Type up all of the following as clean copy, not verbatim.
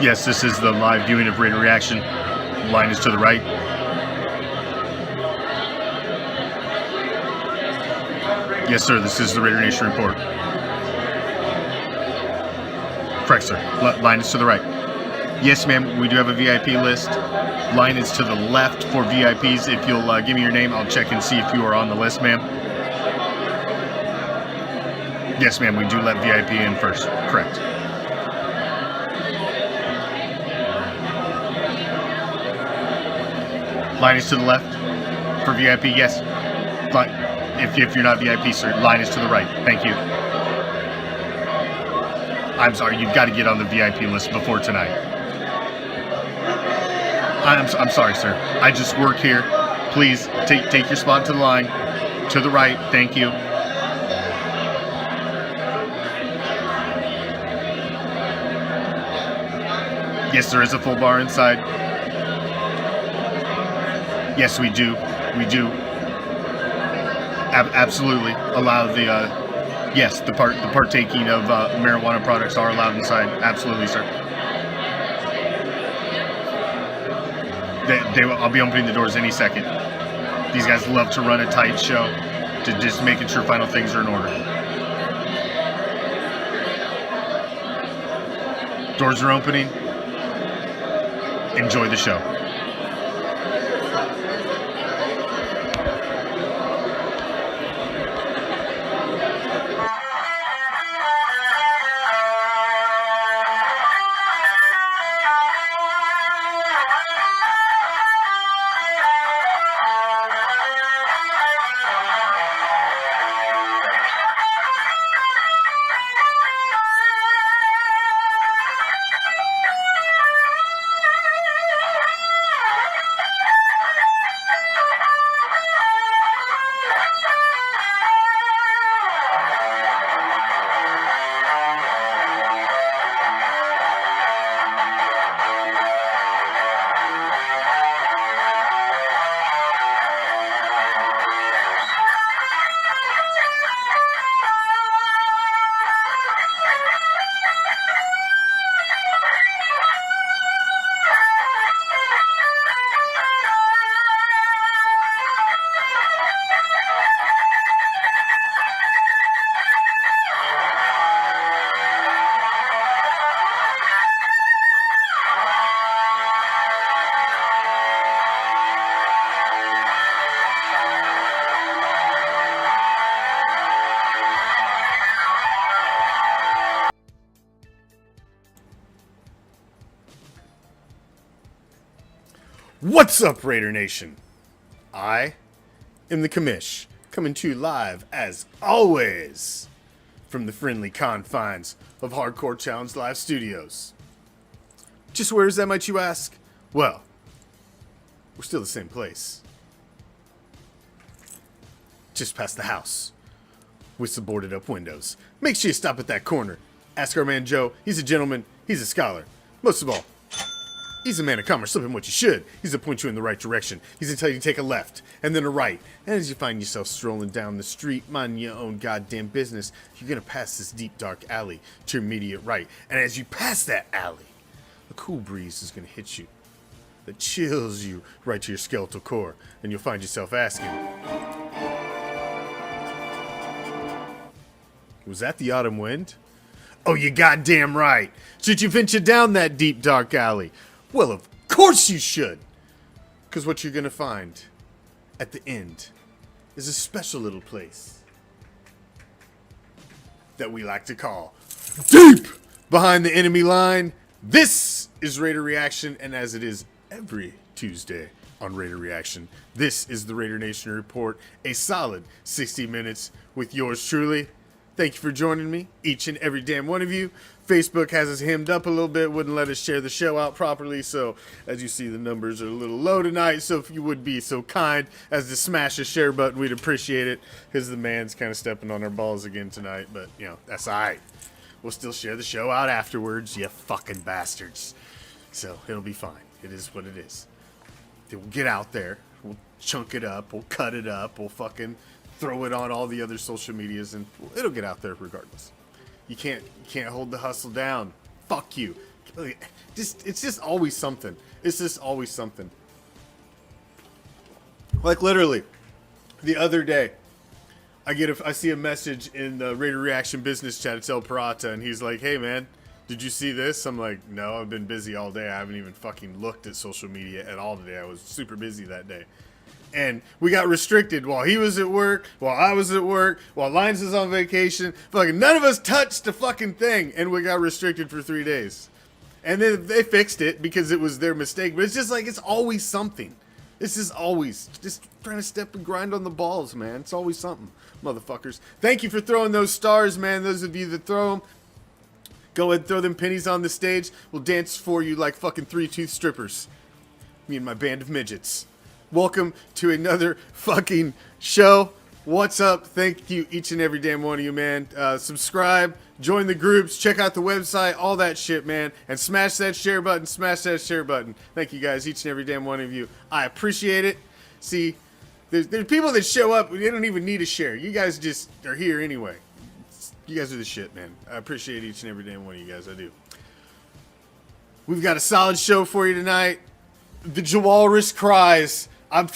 Yes, this is the live viewing of Raider Reaction. Line is to the right. Yes, sir, this is the Raider Nation report. Correct, sir. Line is to the right. Yes, ma'am, we do have a VIP list. Line is to the left for VIPs. If you'll give me your name, I'll check and see if you are on the list, ma'am. Yes, ma'am, we do let VIP in first. Correct. Line is to the left for VIP, yes. If you're not VIP, sir, line is to the right. Thank you. I'm sorry, you've got to get on the VIP list before tonight. I'm sorry, sir. I just work here. Please take your spot to the line. To the right. Thank you. Yes, there is a full bar inside. Yes, we do. We do. Absolutely allow the yes, the partaking of marijuana products are allowed inside. Absolutely, sir. I'll be opening the doors any second. These guys love to run a tight show, to just making sure final things are in order. Doors are opening. Enjoy the show. What's up, Raider Nation? I am the Commish, coming to you live, as always, from the friendly confines of Hardcore Challenge Live Studios. Just where is that, might you ask? Well, we're still the same place. Just past the house, with some boarded up windows. Make sure you stop at that corner. Ask our man Joe. He's a gentleman. He's a scholar. Most of all, he's a man of commerce, slip him what you should. He's to point you in the right direction. He's to tell you to take a left, and then a right. And as you find yourself strolling down the street, minding your own goddamn business, you're going to pass this deep, dark alley to your immediate right. And as you pass that alley, a cool breeze is going to hit you that chills you right to your skeletal core. And you'll find yourself asking, was that the autumn wind? Oh, you goddamn right. Should you venture down that deep, dark alley? Well, of course you should. Because what you're going to find at the end is a special little place that we like to call deep behind the enemy line. This is Raider Reaction, and as it is every Tuesday on Raider Reaction, this is the Raider Nation Report, a solid 60 minutes with yours truly. Thank you for joining me, each and every damn one of you. Facebook has us hemmed up a little bit, wouldn't let us share the show out properly, so as you see, the numbers are a little low tonight, so if you would be so kind as to smash the share button, we'd appreciate it, because the man's kind of stepping on our balls again tonight, but, you know, that's all right. We'll still share the show out afterwards, you fucking bastards. So, it'll be fine. It is what it is. We'll get out there, we'll chunk it up, we'll cut it up, we'll fucking throw it on all the other social medias, and it'll get out there regardless. You can't hold the hustle down. Fuck you. it's just always something. It's just always something. Like literally, the other day, I see a message in the Raider Reaction business chat. It's El Parata, and he's like, "Hey man, did you see this?" I'm like, "No, I've been busy all day. I haven't even fucking looked at social media at all today. I was super busy that day." And we got restricted while he was at work, while I was at work, while Lyons was on vacation. Fucking none of us touched the fucking thing, and we got restricted for 3 days. And then they fixed it because it was their mistake. But it's just like, it's always something. This is always just trying to step and grind on the balls, man. It's always something, motherfuckers. Thank you for throwing those stars, man. Those of you that throw them, go ahead and throw them pennies on the stage. We'll dance for you like fucking 3-tooth strippers. Me and my band of midgets. Welcome to another fucking show. What's up? Thank you, each and every damn one of you, man. Subscribe, join the groups, check out the website, all that shit, man. And smash that share button, smash that share button. Thank you guys, each and every damn one of you. I appreciate it. See, there's people that show up, they don't even need a share. You guys just are here anyway. You guys are the shit, man. I appreciate each and every damn one of you guys, I do. We've got a solid show for you tonight. The Jawalrus cries.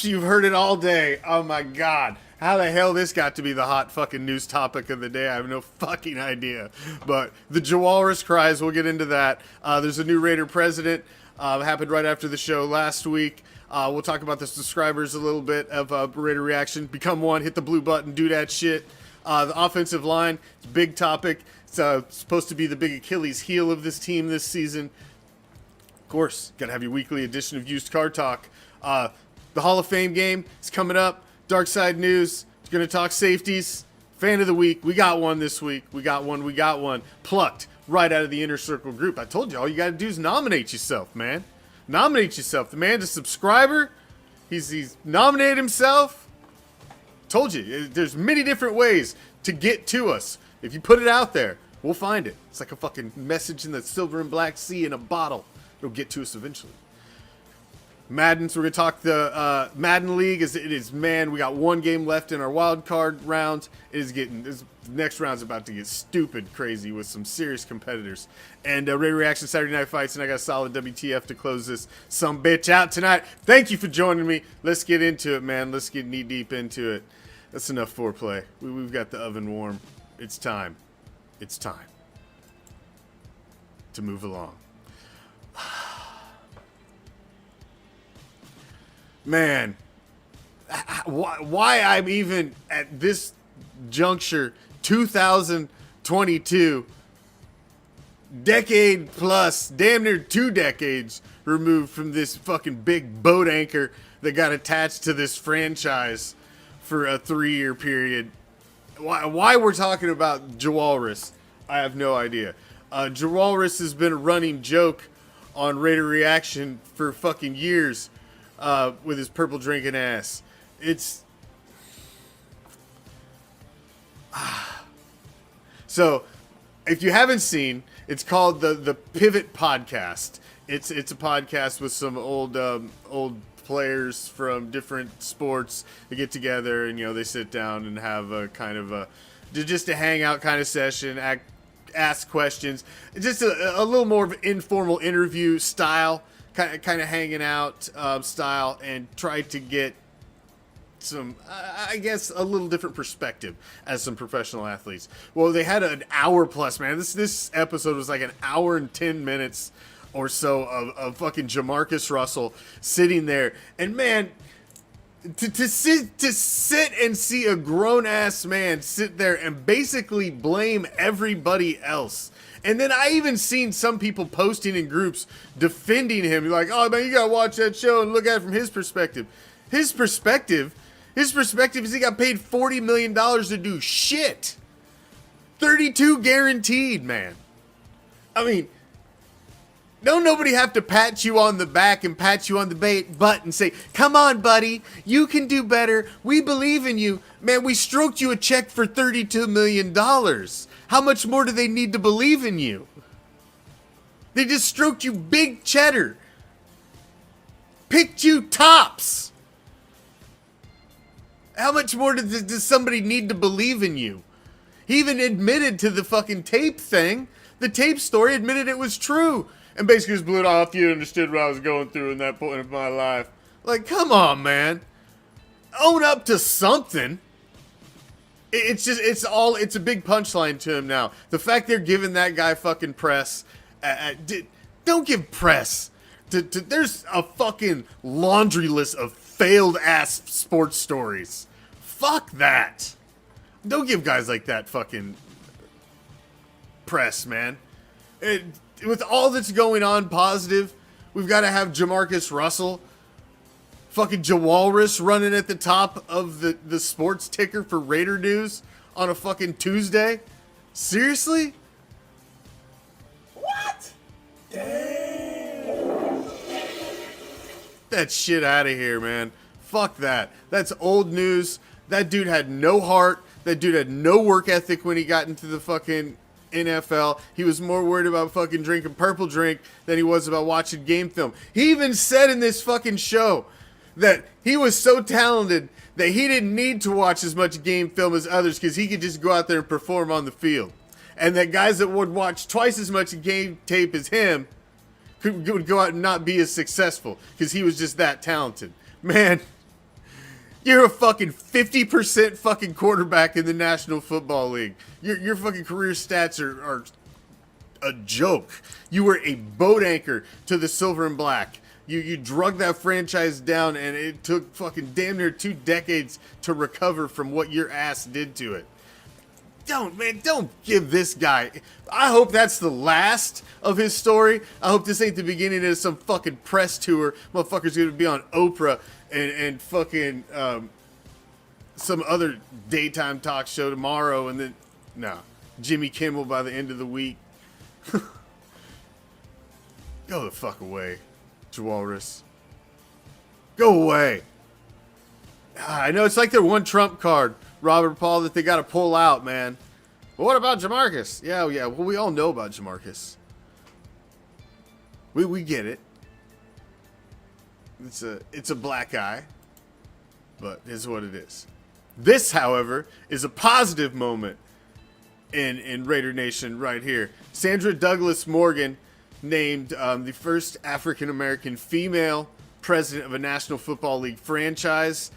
You've heard it all day. Oh my god. How the hell this got to be the hot fucking news topic of the day, I have no fucking idea. But the Jawalrus cries, we'll get into that. There's a new Raider president. Happened right after the show last week. We'll talk about the subscribers a little bit of Raider Reaction. Become one, hit the blue button, do that shit. The offensive line, it's a big topic. It's supposed to be the big Achilles heel of this team this season. Of course, gotta have your weekly edition of Used Car Talk. The Hall of Fame game is coming up. Dark Side News. Going to talk safeties. Fan of the week. We got one this week. We got one. Plucked right out of the Inner Circle group. I told you, all you got to do is nominate yourself, man. Nominate yourself. The man's a subscriber. He's nominated himself. Told you, there's many different ways to get to us. If you put it out there, we'll find it. It's like a fucking message in the silver and black sea in a bottle. It'll get to us eventually. Madden, so we're going to talk the Madden League. We got one game left in our wild card round. This next round's about to get stupid crazy with some serious competitors. And Raider Reaction Saturday Night Fights, and I got a solid WTF to close this some bitch out tonight. Thank you for joining me. Let's get into it, man. Let's get knee deep into it. That's enough foreplay. We've got the oven warm. It's time. It's time to move along. Man, why I'm even at this juncture, 2022, decade plus, damn near 2 decades removed from this fucking big boat anchor that got attached to this franchise for a 3-year period. Why we're talking about Jawalrus, I have no idea. Jawalrus has been a running joke on Raider Reaction for fucking years. With his purple drinking ass. So, if you haven't seen, it's called the Pivot Podcast. It's a podcast with some old players from different sports. They get together and they sit down and have a kind of just a hangout kind of session. Ask questions. Just a little more of an informal interview style. Kind of hanging out style, and try to get some, I guess, a little different perspective as some professional athletes. Well, they had an hour plus, man. This episode was like an hour and 10 minutes or so of fucking Jamarcus Russell sitting there. And man, to sit and see a grown ass man sit there and basically blame everybody else. And then I even seen some people posting in groups defending him. Like, oh man, you gotta watch that show and look at it from his perspective. His perspective is he got paid $40 million to do shit. 32 guaranteed, man. I mean, don't nobody have to pat you on the back and pat you on the butt and say, come on, buddy, you can do better. We believe in you. Man, we stroked you a check for $32 million. How much more do they need to believe in you? They just stroked you big cheddar. Picked you tops. How much more does somebody need to believe in you? He even admitted to the fucking tape thing. The tape story admitted it was true. and basically just blew it off. You understood what I was going through in that point of my life. Like, come on, man. Own up to something. It's a big punchline to him now. The fact they're giving that guy fucking press, don't give press. There's a fucking laundry list of failed ass sports stories. Fuck that. Don't give guys like that fucking press, man. With all that's going on positive, we've got to have Jamarcus Russell, fucking Jawalrus running at the top of the sports ticker for Raider news on a fucking Tuesday. Seriously? What? Damn. That shit out of here, man. Fuck that. That's old news. That dude had no heart. That dude had no work ethic when he got into the fucking NFL. He was more worried about fucking drinking purple drink than he was about watching game film. He even said in this fucking show that he was so talented that he didn't need to watch as much game film as others because he could just go out there and perform on the field. And that guys that would watch twice as much game tape as him would go out and not be as successful because he was just that talented. Man, you're a fucking 50% fucking quarterback in the National Football League. Your fucking career stats are a joke. You were a boat anchor to the silver and black. You drug that franchise down, and it took fucking damn near 2 decades to recover from what your ass did to it. Don't give this guy. I hope that's the last of his story. I hope this ain't the beginning of some fucking press tour. Motherfucker's gonna be on Oprah and fucking some other daytime talk show tomorrow, and then Jimmy Kimmel by the end of the week. Go the fuck away, Jawalrus. Go away. I know it's like their one trump card, Robert Paul, that they got to pull out, man. But what about Jamarcus? Yeah. Well, we all know about Jamarcus. We get it. It's a black guy, but it's what it is. This, however, is a positive moment in Raider Nation right here. Sandra Douglas Morgan named the first African-American female president of a National Football League franchise.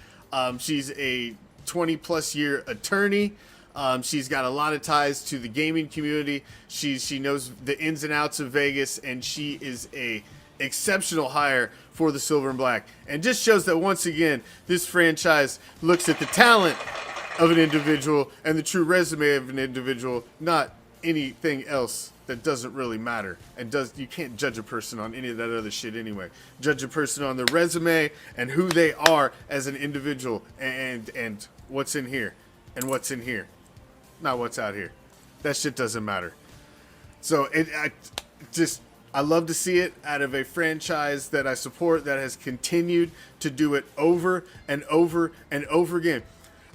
She's a 20-plus year attorney. She's got a lot of ties to the gaming community. She knows the ins and outs of Vegas, and she is a exceptional hire for the Silver and Black. And just shows that, once again, this franchise looks at the talent of an individual and the true resume of an individual, not anything else that doesn't really matter. And you can't judge a person on any of that other shit anyway. Judge a person on their resume and who they are as an individual, and what's in here and what's in here, not what's out here. That shit doesn't matter. So I love to see it out of a franchise that I support, that has continued to do it over and over and over again.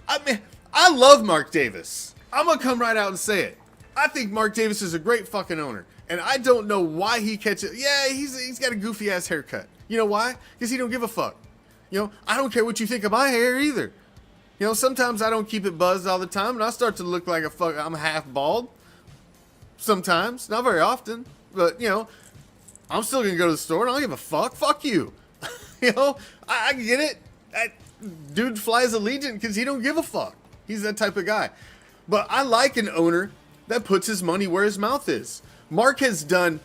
I mean, I love Mark Davis. I'm going to come right out and say it. I think Mark Davis is a great fucking owner. And I don't know why he catches... Yeah, he's got a goofy-ass haircut. You know why? Because he don't give a fuck. I don't care what you think of my hair either. Sometimes I don't keep it buzzed all the time, and I start to look like I'm half bald. Sometimes. Not very often. But, I'm still going to go to the store, and I don't give a fuck. Fuck you. I get it. That dude flies Allegiant because he don't give a fuck. He's that type of guy. But I like an owner that puts his money where his mouth is. Mark has done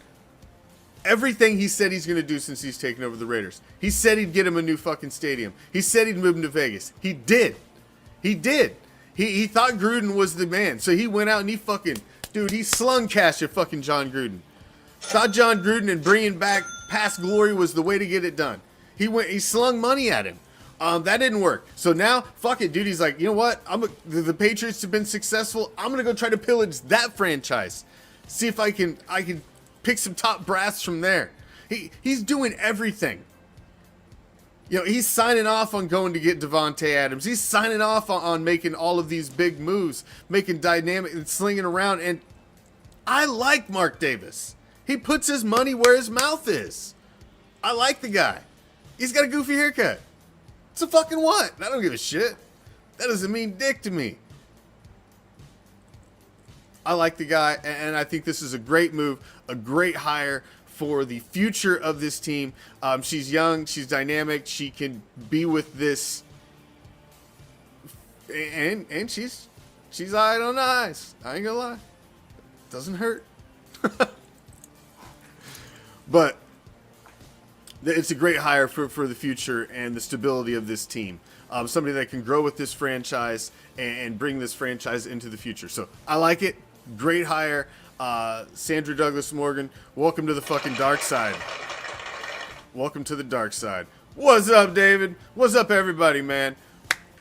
everything he said he's going to do since he's taken over the Raiders. He said he'd get him a new fucking stadium. He said he'd move him to Vegas. He did. He thought Gruden was the man. So he went out and he slung cash at fucking John Gruden. Thought John Gruden and bringing back past glory was the way to get it done. He slung money at him. That didn't work. So now, fuck it, dude. He's like, you know what? The Patriots have been successful. I'm gonna go try to pillage that franchise. See if I can pick some top brass from there. He's doing everything. He's signing off on going to get Devontae Adams. He's signing off on making all of these big moves, making dynamic and slinging around. And I like Mark Davis. He puts his money where his mouth is. I like the guy. He's got a goofy haircut. So fucking what? I don't give a shit. That doesn't mean dick to me. I like the guy, and I think this is a great move, a great hire for the future of this team. She's young, she's dynamic, she can be with this, and she's alright on the ice. I ain't gonna lie, doesn't hurt. But it's a great hire for the future and the stability of this team. Somebody that can grow with this franchise and bring this franchise into the future. So I like it. Great hire. Sandra Douglas Morgan, welcome to the fucking dark side. Welcome to the dark side. What's up, David? What's up, everybody, man?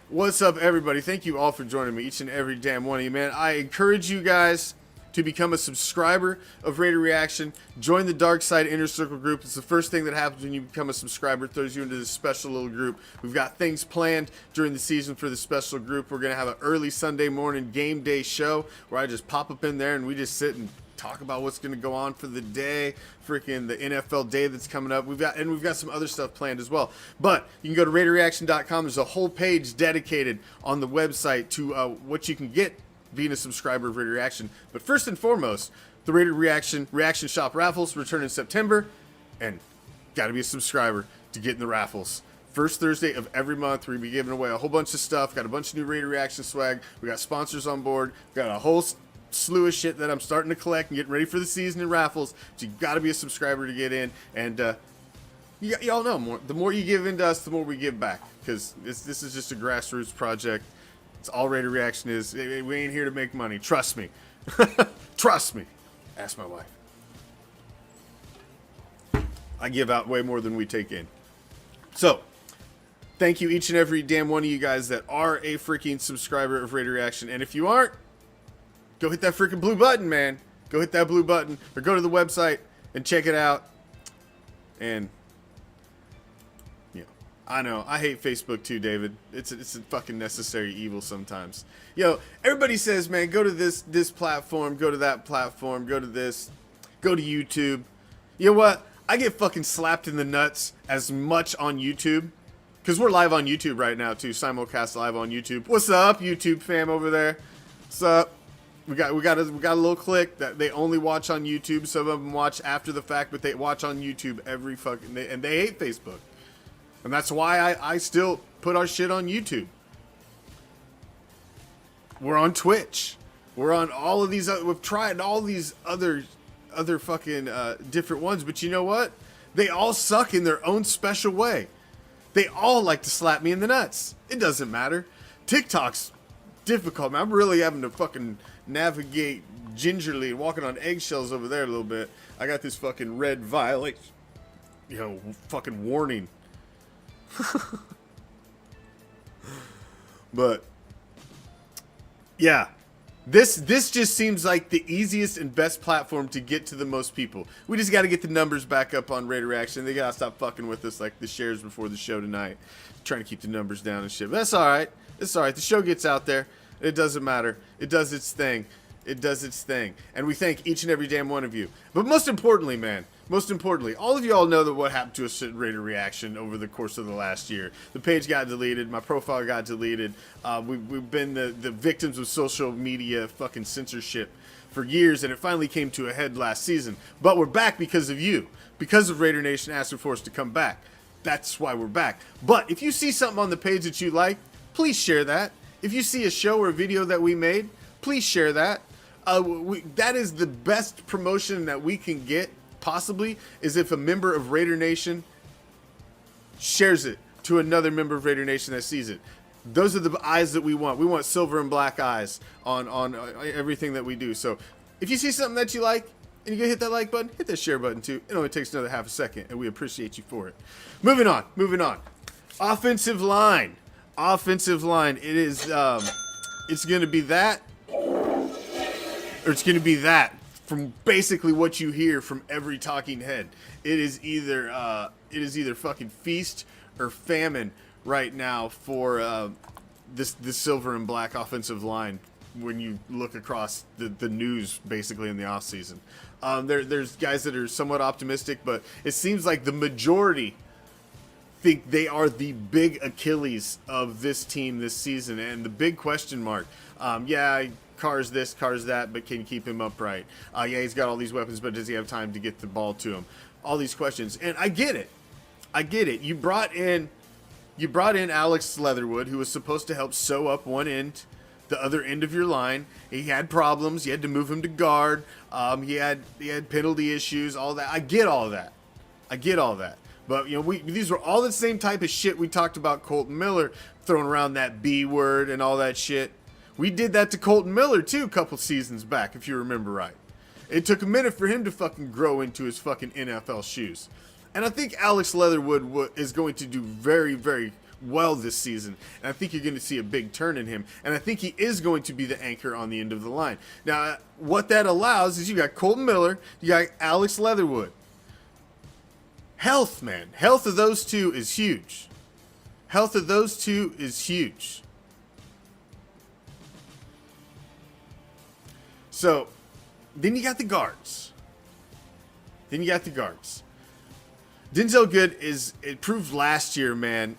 What's up, everybody? Thank you all for joining me, each and every damn one of you, man. I encourage you guys to become a subscriber of Raider Reaction. Join the Dark Side Inner Circle group. It's the first thing that happens when you become a subscriber. It throws you into this special little group. We've got things planned during the season for the special group. We're going to have an early Sunday morning game day show where I just pop up in there and we just sit and talk about what's going to go on for the day, freaking the NFL day that's coming up. We've got some other stuff planned as well. But you can go to RaiderReaction.com. There's a whole page dedicated on the website to what you can get being a subscriber of Raider Reaction. But first and foremost, the Raider Reaction Shop raffles return in September, and got to be a subscriber to get in the raffles. First Thursday of every month, we're going to be giving away a whole bunch of stuff. Got a bunch of new Raider Reaction swag. We got sponsors on board. We got a whole slew of shit that I'm starting to collect and getting ready for the season and raffles. So you got to be a subscriber to get in. And y'all know, the more you give in to us, the more we give back. Because this is just a grassroots project. It's all Raider Reaction is. We ain't here to make money. Trust me. Trust me. Ask my wife. I give out way more than we take in. So, thank you each and every damn one of you guys that are a freaking subscriber of Raider Reaction. And if you aren't, go hit that freaking blue button, man. Go hit that blue button or go to the website and check it out. And I know, I hate Facebook too, David. It's a fucking necessary evil sometimes. Yo, everybody says, man, go to this platform, go to that platform, go to this, go to YouTube. You know what? I get fucking slapped in the nuts as much on YouTube, because we're live on YouTube right now too, simulcast live on YouTube. What's up, YouTube fam over there? What's up? We got a little clique that they only watch on YouTube. Some of them watch after the fact, but they watch on YouTube every fucking, and they hate Facebook. And that's why I still put our shit on YouTube. We're on Twitch. We're on all of these. We've tried all these other fucking different ones. But you know what? They all suck in their own special way. They all like to slap me in the nuts. It doesn't matter. TikTok's difficult, man. I'm really having to fucking navigate gingerly, walking on eggshells over there a little bit. I got this fucking red violet, fucking warning. But yeah, this just seems like the easiest and best platform to get to the most people. We just got to get the numbers back up on Raider Reaction. They gotta stop fucking with us like the shares before the show tonight, trying to keep the numbers down and shit. But that's all right. It's all right. The show gets out there. It doesn't matter. It does its thing. It does its thing. And we thank each and every damn one of you. But most importantly, man, all of you all know that what happened to us at Raider Reaction over the course of the last year. The page got deleted. My profile got deleted. We've been the victims of social media fucking censorship for years, and it finally came to a head last season. But we're back because of you. Because of Raider Nation asking for us to come back. That's why we're back. But if you see something on the page that you like, please share that. If you see a show or a video that we made, please share that. That is the best promotion that we can get, possibly, is if a member of Raider Nation shares it to another member of Raider Nation that sees it. Those are the eyes that we want. We want silver and black eyes on everything that we do. So if you see something that you like and you can hit that like button, hit that share button too. It only takes another half a second, and we appreciate you for it. Moving on. Offensive line. It is, it's going to be that, or it's going to be that from basically what you hear from every talking head. It is either fucking feast or famine right now for this silver and black offensive line when you look across the news basically in the offseason. There's guys that are somewhat optimistic, but it seems like the majority think they are the big Achilles of this team this season, and the big question mark. Carr's this, Carr's that, but can you keep him upright? Yeah, he's got all these weapons, but does he have time to get the ball to him? All these questions, and I get it. I get it. You brought in Alex Leatherwood, who was supposed to help sew up one end, the other end of your line. He had problems. You had to move him to guard. He had penalty issues. All that. I get all that. But these were all the same type of shit we talked about Colton Miller throwing around that B word and all that shit. We did that to Colton Miller too a couple seasons back, if you remember right. It took a minute for him to fucking grow into his fucking NFL shoes. And I think Alex Leatherwood is going to do very, very well this season. And I think you're going to see a big turn in him. And I think he is going to be the anchor on the end of the line. Now, what that allows is you got Colton Miller, you got Alex Leatherwood. Health, man. Health of those two is huge. So, then you got the guards. Denzel Good it proved last year, man,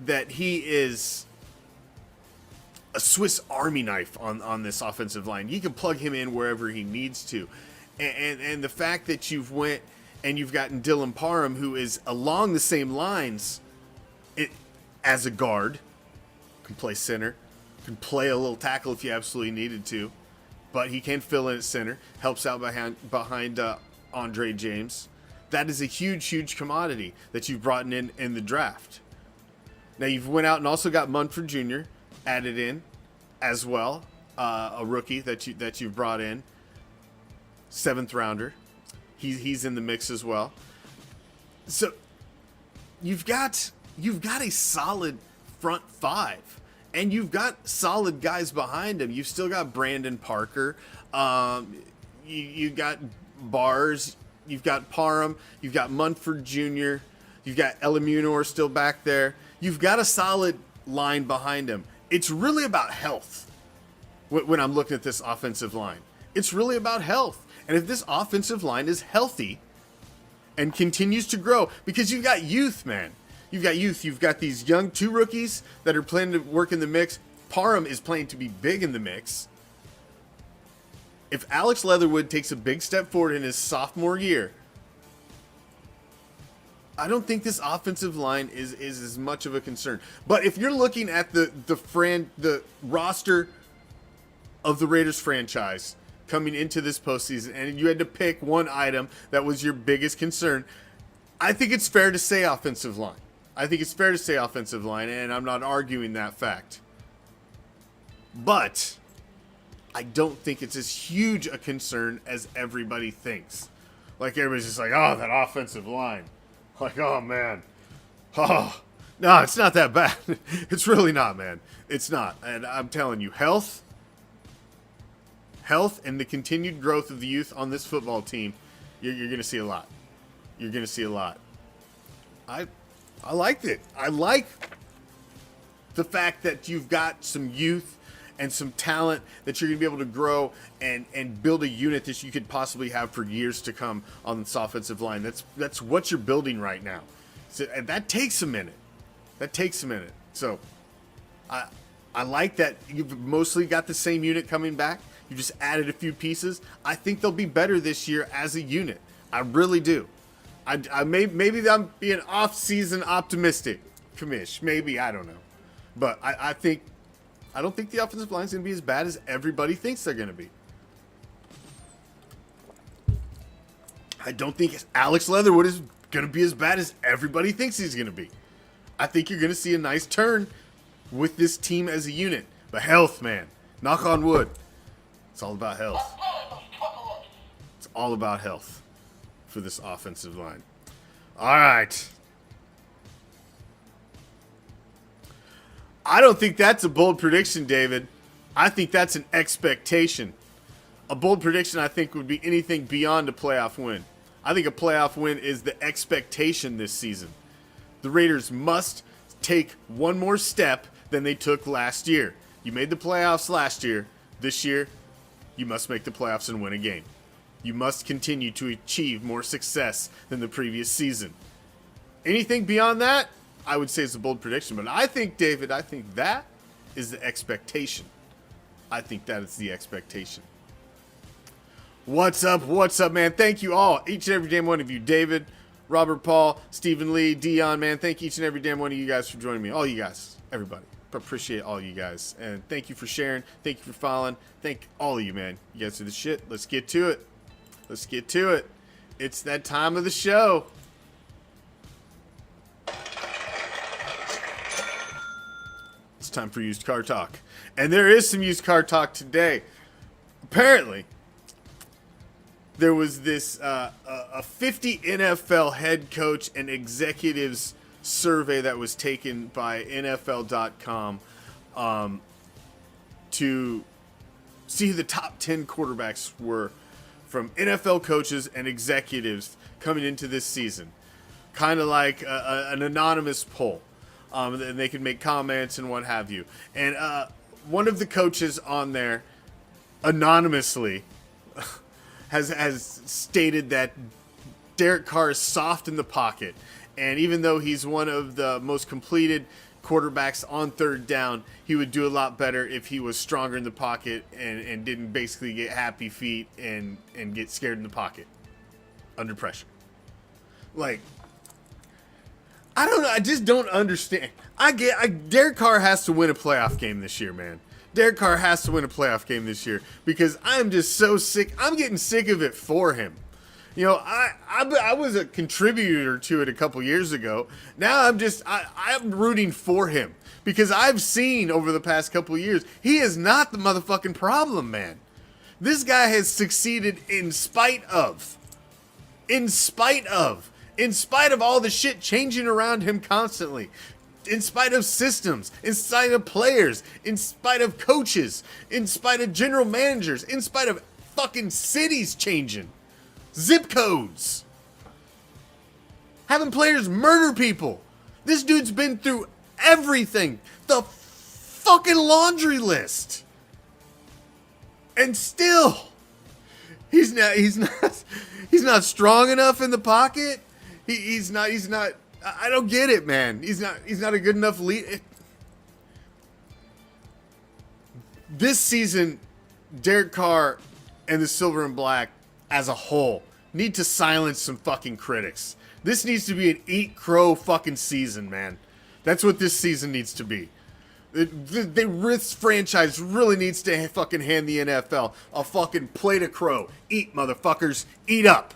that he is a Swiss Army knife on this offensive line. You can plug him in wherever he needs to. And the fact that you've went and you've gotten Dylan Parham, who is along the same lines as a guard, can play center, can play a little tackle if you absolutely needed to, but he can fill in at center, helps out behind Andre James. That is a huge, huge commodity that you've brought in the draft. Now, you've went out and also got Munford Jr. added in as well, a rookie that you've brought in, 7th rounder. He's in the mix as well. So you've got a solid front five, and you've got solid guys behind him. You've still got Brandon Parker. You got Bars. You've got Parham. You've got Munford Jr. You've got Elamunor still back there. You've got a solid line behind him. It's really about health when I'm looking at this offensive line. It's really about health. And if this offensive line is healthy and continues to grow, because you've got youth, man. You've got youth. You've got these young 2 rookies that are playing to work in the mix. Parham is playing to be big in the mix. If Alex Leatherwood takes a big step forward in his sophomore year, I don't think this offensive line is as much of a concern. But if you're looking at the roster of the Raiders franchise coming into this postseason, and you had to pick one item that was your biggest concern, I think it's fair to say offensive line. And I'm not arguing that fact. But I don't think it's as huge a concern as everybody thinks. Like, everybody's just like, oh, that offensive line. Like, oh, man. Oh, no, it's not that bad. It's really not, man. It's not. And I'm telling you, health and the continued growth of the youth on this football team, you're going to see a lot. I liked it. I like the fact that you've got some youth and some talent that you're going to be able to grow and build a unit that you could possibly have for years to come on this offensive line. That's what you're building right now. So, and that takes a minute. So I like that you've mostly got the same unit coming back. You just added a few pieces. I think they'll be better this year as a unit. I really do. Maybe I'm being off-season optimistic, Commish. Maybe, I don't know. But I don't think the offensive line is going to be as bad as everybody thinks they're going to be. I don't think Alex Leatherwood is going to be as bad as everybody thinks he's going to be. I think you're going to see a nice turn with this team as a unit. But health, man. Knock on wood. It's all about health. It's all about health for this offensive line. All right. I don't think that's a bold prediction, David. I think that's an expectation. A bold prediction, I think, would be anything beyond a playoff win. I think a playoff win is the expectation this season. The Raiders must take one more step than they took last year. You made the playoffs last year. This year, you must make the playoffs and win a game. You must continue to achieve more success than the previous season. Anything beyond that, I would say is a bold prediction. But I think, David, that is the expectation. I think that is the expectation. What's up, man? Thank you all, each and every damn one of you. David, Robert Paul, Stephen Lee, Dion, man. Thank each and every damn one of you guys for joining me. All you guys, everybody. Appreciate all you guys. And thank you for sharing. Thank you for following. Thank all of you, man. You guys are the shit. Let's get to it. Let's get to it. It's that time of the show. It's time for used car talk. And there is some used car talk today. Apparently, there was this a 50 NFL head coach and executives survey that was taken by NFL.com to see who the top 10 quarterbacks were from NFL coaches and executives coming into this season. Kind of like an anonymous poll. And they can make comments and what have you. And one of the coaches on there, anonymously, has stated that Derek Carr is soft in the pocket. And even though he's one of the most completed quarterbacks on third down, he would do a lot better if he was stronger in the pocket and didn't basically get happy feet and get scared in the pocket under pressure. Like, I don't know. I just don't understand. Derek Carr has to win a playoff game this year, man. Derek Carr has to win a playoff game this year because I'm just so sick. I'm getting sick of it for him. You know, I was a contributor to it a couple years ago. Now I'm rooting for him because I've seen over the past couple years he is not the motherfucking problem, man. This guy has succeeded in spite of all the shit changing around him constantly. In spite of systems, in spite of players, in spite of coaches, in spite of general managers, in spite of fucking cities changing, zip codes, having players murder people. This dude's been through everything, the fucking laundry list, and still, he's not strong enough in the pocket. He's not. I don't get it, man. He's not a good enough lead. This season, Derek Carr and the Silver and Black as a whole need to silence some fucking critics. This needs to be an eat crow fucking season, man. That's what this season needs to be. This franchise really needs to fucking hand the NFL a fucking plate of crow. Eat, motherfuckers. Eat up.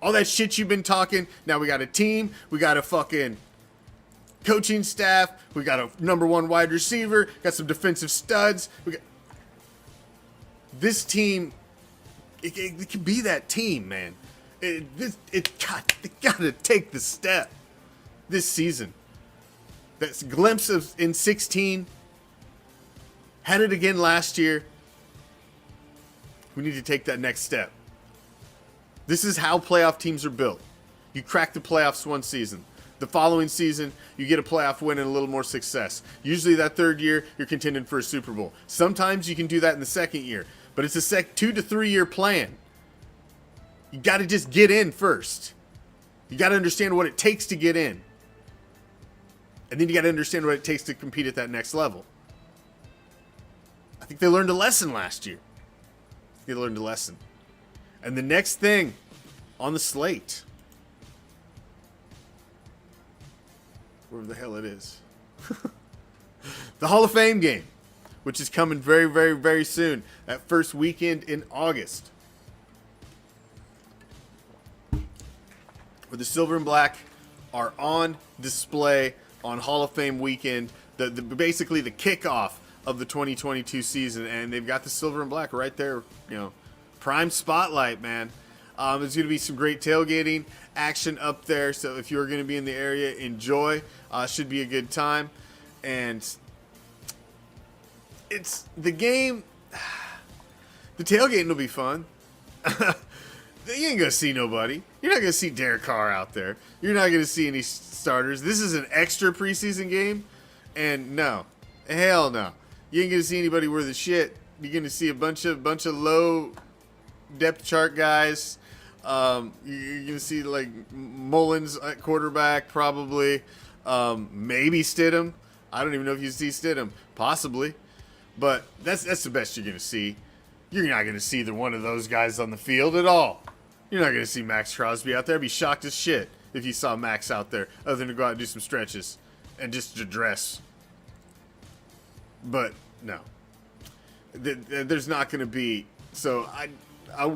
All that shit you've been talking, now we got a team, we got a fucking coaching staff, we got a number one wide receiver, got some defensive studs. This team, it can be that team, man. They gotta take the step this season. That glimpse of in 16, had it again last year. We need to take that next step. This is how playoff teams are built. You crack the playoffs one season. The following season, you get a playoff win and a little more success. Usually that third year, you're contending for a Super Bowl. Sometimes you can do that in the second year, but it's a 2 to 3 year plan. You got to just get in first. You got to understand what it takes to get in. And then you got to understand what it takes to compete at that next level. I think they learned a lesson last year. They learned a lesson. And the next thing on the slate, wherever the hell it is, the Hall of Fame game, which is coming very, very, very soon, that first weekend in August, where the Silver and Black are on display on Hall of Fame weekend, basically the kickoff of the 2022 season, and they've got the Silver and Black right there, you know, prime spotlight, man. There's going to be some great tailgating action up there, so if you're going to be in the area, enjoy. Should be a good time. And it's the game. The tailgating will be fun. You ain't going to see nobody. You're not going to see Derek Carr out there. You're not going to see any starters. This is an extra preseason game, and no. Hell no. You ain't going to see anybody worth a shit. You're going to see a bunch of low depth chart guys. You're gonna see like Mullins at quarterback, probably. Maybe Stidham. I don't even know if you see Stidham. Possibly. But that's the best you're going to see. You're not going to see either one of those guys on the field at all. You're not going to see Max Crosby out there. I'd be shocked as shit if you saw Max out there, other than to go out and do some stretches and just to dress. But no, there's not going to be. So I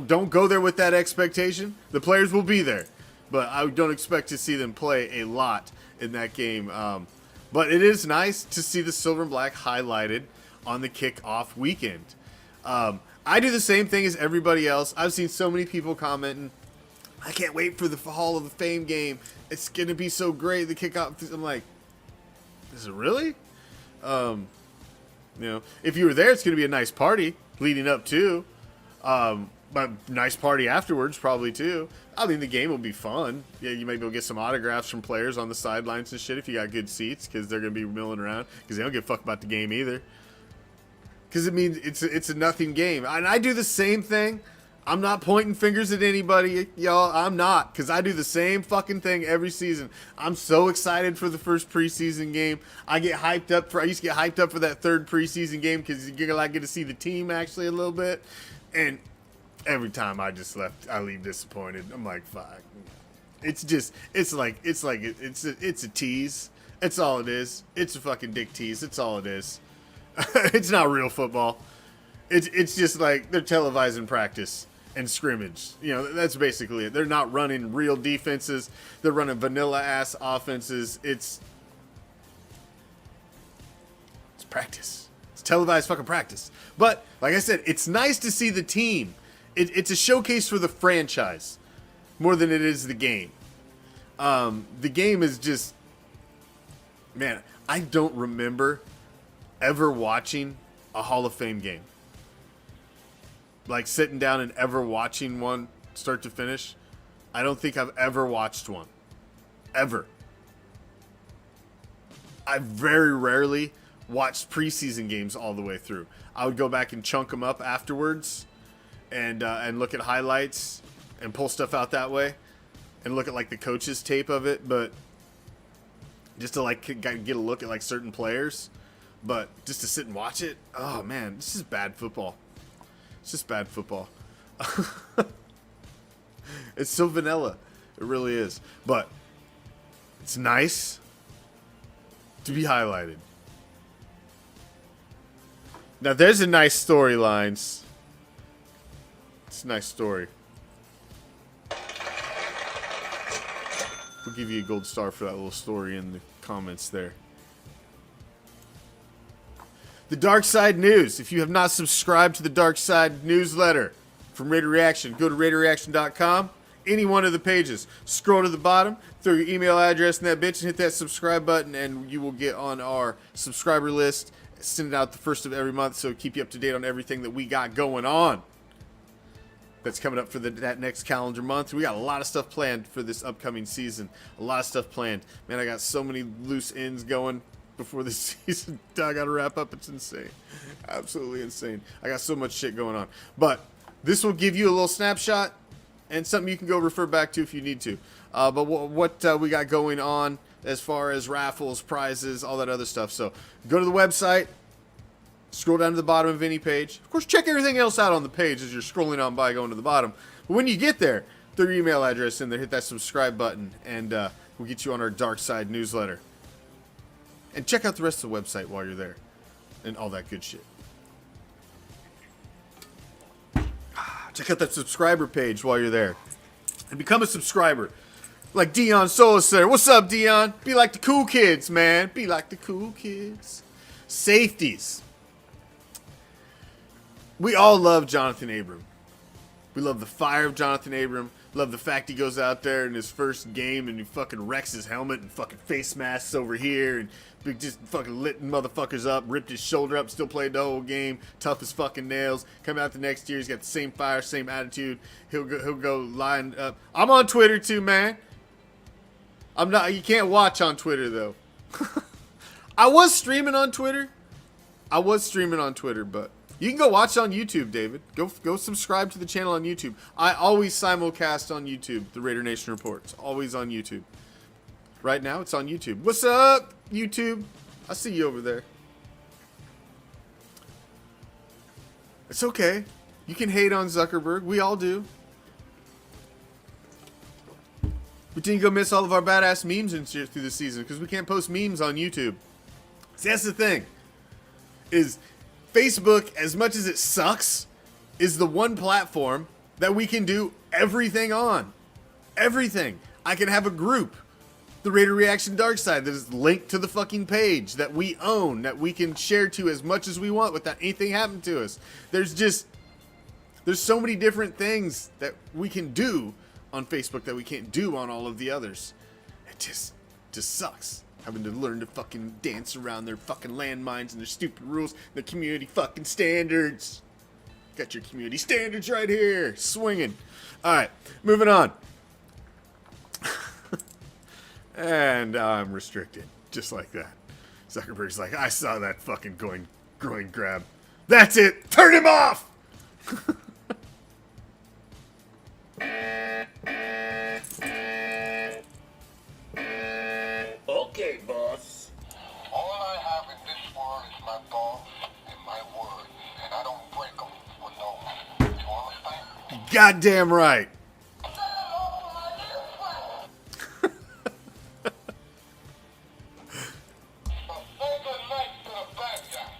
don't go there with that expectation. The players will be there, but I don't expect to see them play a lot in that game. But it is nice to see the silver and black highlighted on the kickoff weekend. I do the same thing as everybody else. I've seen so many people commenting, I can't wait for the Hall of Fame game. It's going to be so great, the kickoff. I'm like, is it really? If you were there, it's going to be a nice party leading up to. But nice party afterwards, probably, too. I mean, the game will be fun. Yeah, you may be able to get some autographs from players on the sidelines and shit if you got good seats, because they're going to be milling around, because they don't give a fuck about the game either. Because it means it's a nothing game. And I do the same thing. I'm not pointing fingers at anybody, y'all. I'm not, because I do the same fucking thing every season. I'm so excited for the first preseason game. I used to get hyped up for that third preseason game because you're going to get to see the team actually a little bit. And every time I leave disappointed. I'm like, fuck. It's a tease. That's all it is. It's a fucking dick tease. That's all it is. It's not real football. It's just like they're televising practice and scrimmage. That's basically it. They're not running real defenses. They're running vanilla ass offenses. It's practice. It's televised fucking practice. But like I said, it's nice to see the team. It's a showcase for the franchise more than it is the game. The game is just, man, I don't remember ever watching a Hall of Fame game. Like sitting down and ever watching one start to finish. I don't think I've ever watched one. Ever. I very rarely watched preseason games all the way through. I would go back and chunk them up afterwards and look at highlights and pull stuff out that way and look at like the coach's tape of it, but just to get a look at like certain players. But just to sit and watch it, oh man, this is bad football. It's just bad football. It's so vanilla. It really is. But it's nice to be highlighted. Now there's a nice storylines. It's a nice story. We'll give you a gold star for that little story in the comments there. The Dark Side News. If you have not subscribed to the Dark Side newsletter from Raider Reaction, go to RaiderReaction.com. Any one of the pages. Scroll to the bottom, throw your email address in that bitch, and hit that subscribe button, and you will get on our subscriber list. Send it out the first of every month, so keep you up to date on everything that we got going on. That's coming up for that next calendar month. We got a lot of stuff planned for this upcoming season. A lot of stuff planned. Man, I got so many loose ends going before this season. I got to wrap up. It's insane. Absolutely insane. I got so much shit going on. But this will give you a little snapshot and something you can go refer back to if you need to. But what we got going on as far as raffles, prizes, all that other stuff. So go to the website. Scroll down to the bottom of any page. Of course, check everything else out on the page as you're scrolling on by going to the bottom. But when you get there, throw your email address in there, hit that subscribe button, and we'll get you on our Dark Side newsletter. And check out the rest of the website while you're there and all that good shit. Check out that subscriber page while you're there and become a subscriber. Like Dion Solis there. What's up, Dion? Be like the cool kids, man. Be like the cool kids. Safeties. We all love Jonathan Abram. We love the fire of Jonathan Abram. Love the fact he goes out there in his first game and he fucking wrecks his helmet and fucking face masks over here and just fucking lit motherfuckers up, ripped his shoulder up, still played the whole game, tough as fucking nails. Come out the next year, he's got the same fire, same attitude. He'll go line up. I'm on Twitter too, man. I'm not. You can't watch on Twitter though. I was streaming on Twitter, but you can go watch on YouTube, David. Go subscribe to the channel on YouTube. I always simulcast on YouTube, the Raider Nation Report. It's always on YouTube. Right now, it's on YouTube. What's up, YouTube? I see you over there. It's okay. You can hate on Zuckerberg. We all do. But then you go miss all of our badass memes and shit through the season because we can't post memes on YouTube. See, that's the thing. Is Facebook, as much as it sucks, is the one platform that we can do everything on. Everything. I can have a group, the Raider Reaction Dark Side, that is linked to the fucking page that we own, that we can share to as much as we want without anything happening to us. There's so many different things that we can do on Facebook that we can't do on all of the others. It just sucks. Having to learn to fucking dance around their fucking landmines and their stupid rules, their community fucking standards. Got your community standards right here. Swinging. Alright, moving on. And I'm restricted. Just like that. Zuckerberg's like, I saw that fucking groin grab. That's it! Turn him off! Okay, boss. All I have in this world is my thoughts and my words, and I don't break them for no one. You understand? Goddamn right. So say good night to the bad guy.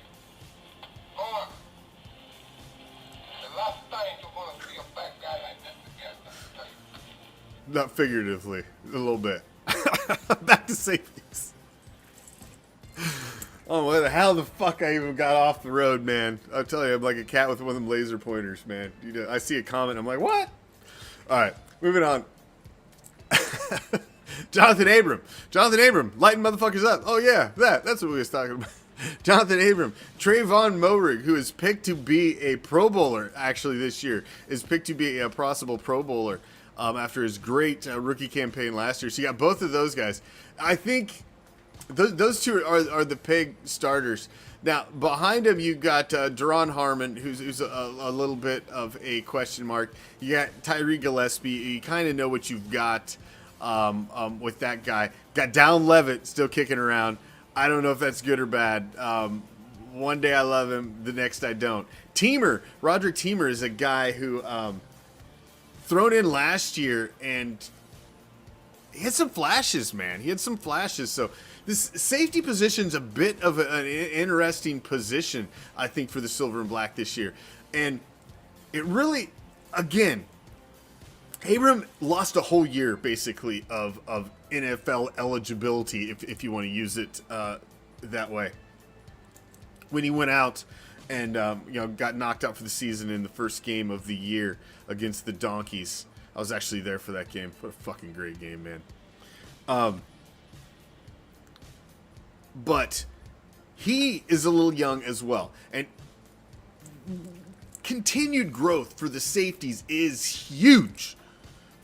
Or the last time you're gonna see a bad guy like this again. Not figuratively, a little bit. Back to safeties. Oh, where the hell the fuck I even got off the road, man. I'll tell you, I'm like a cat with one of them laser pointers, man. You know, I see a comment, I'm like, what? Alright, moving on. Jonathan Abram, lighten motherfuckers up. Oh yeah, that's what we was talking about. Jonathan Abram, Trayvon Moehrig, who is picked to be a Pro Bowler actually this year, is picked to be a possible Pro Bowler after his great rookie campaign last year. So you got both of those guys. I think those two are the peg starters. Now behind him you got Deron Harmon, who's a little bit of a question mark. You got Tyree Gillespie. You kind of know what you've got with that guy. Got Down Levitt still kicking around. I don't know if that's good or bad. One day I love him, the next I don't. Roderick Teamer is a guy who thrown in last year, and he had some flashes, man. He had some flashes. So this safety position's a bit of an interesting position, I think, for the Silver and Black this year. And it really, again, Abram lost a whole year, basically, of NFL eligibility, if you want to use it that way. When he went out and got knocked out for the season in the first game of the year against the Donkeys. I was actually there for that game. What a fucking great game, man. But he is a little young as well. And continued growth for the safeties is huge